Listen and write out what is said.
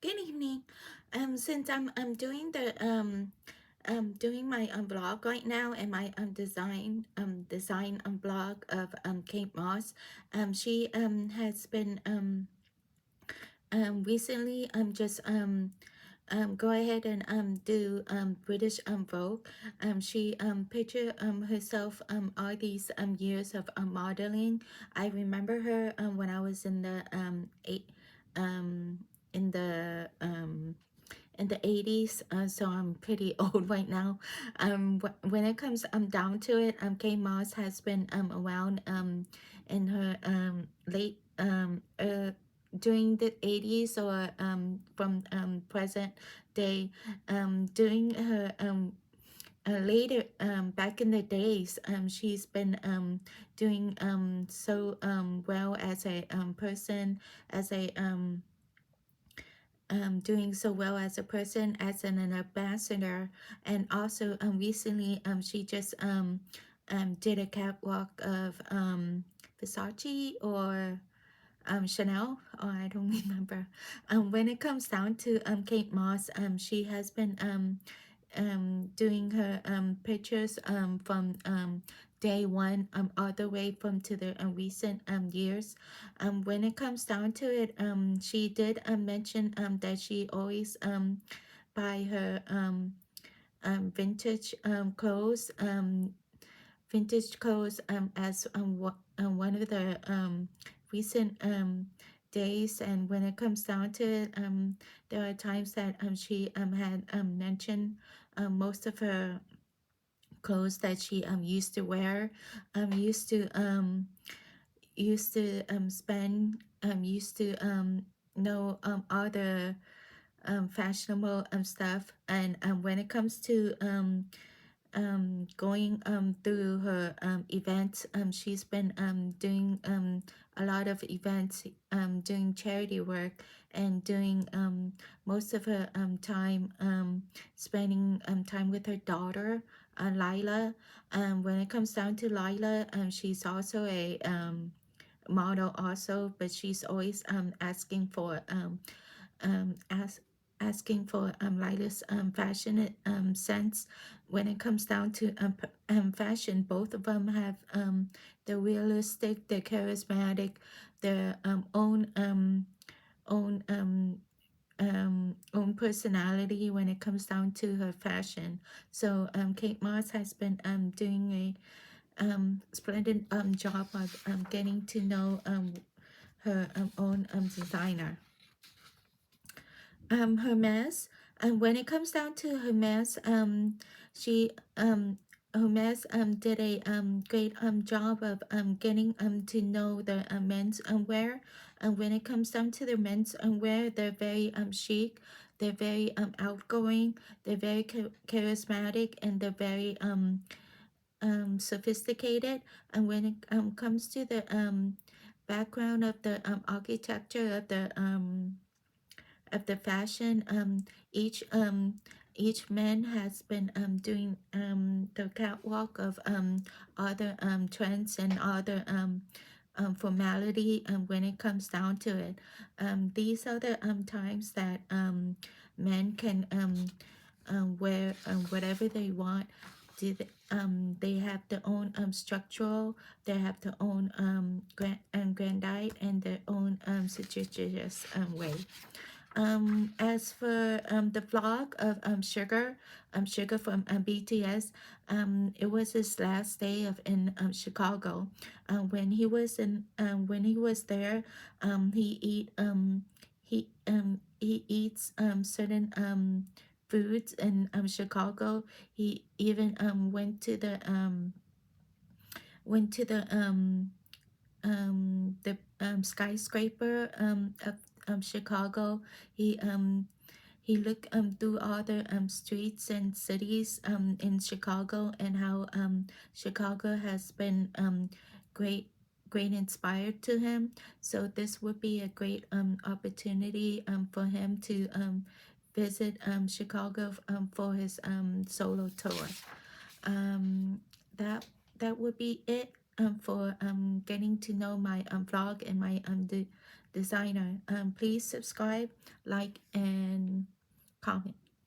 Good evening. Since I'm doing the doing my blog right now and my design blog of Kate Moss. She has been recently just go ahead and do British Vogue. She picture herself all these years of modeling. I remember her when I was in the um in the um in the 80s, so I'm pretty old right now. When it comes down to it, Kate Moss has been around in her late during the 80s or from present day, during her later back in the days. She's been doing so well as a person, as a doing so well as a person, as an ambassador. And also recently she just did a catwalk of Versace or Chanel, or I don't remember. When it comes down to Kate Moss, she has been doing her pictures from day one all the way from to the recent years. When it comes down to it, she did mention that she always buy her vintage clothes, as one of the recent days. And when it comes down to it, there are times that she had mentioned most of her clothes that she used to wear, used to spend, used to know all the fashionable stuff. And when it comes to going through her events, she's been doing a lot of events, doing charity work, and doing most of her time spending time with her daughter, Lila. When it comes down to Lila, she's also a model also, but she's always asking for um, as, asking for Lila's fashion sense. When it comes down to fashion, both of them have the realistic, the charismatic, their own own personality when it comes down to her fashion. So Kate Moss has been doing a splendid job of getting to know her own designer. Hermes. And when it comes down to Hermes, she Hermes did a great job of getting to know the men's wear. And when it comes down to the men's wear, they're very chic, they're very outgoing, they're very charismatic, and they're very sophisticated. And when it comes to the background of the architecture of the fashion, each man has been doing the catwalk of other trends and other formality. When it comes down to it, these are the times that men can wear whatever they want. They have their own structural, they have their own grandite, and their own suggestions way. As for the vlog of Sugar from BTS, it was his last day of in Chicago. When he was there, he eats certain foods in Chicago. He even went to the skyscraper of Chicago. He he looked through all the streets and cities in Chicago, and how Chicago has been great inspired to him. So this would be a great opportunity for him to visit Chicago for his solo tour. Um, that that would be it for getting to know my vlog and my designer. Please subscribe, like, and comment.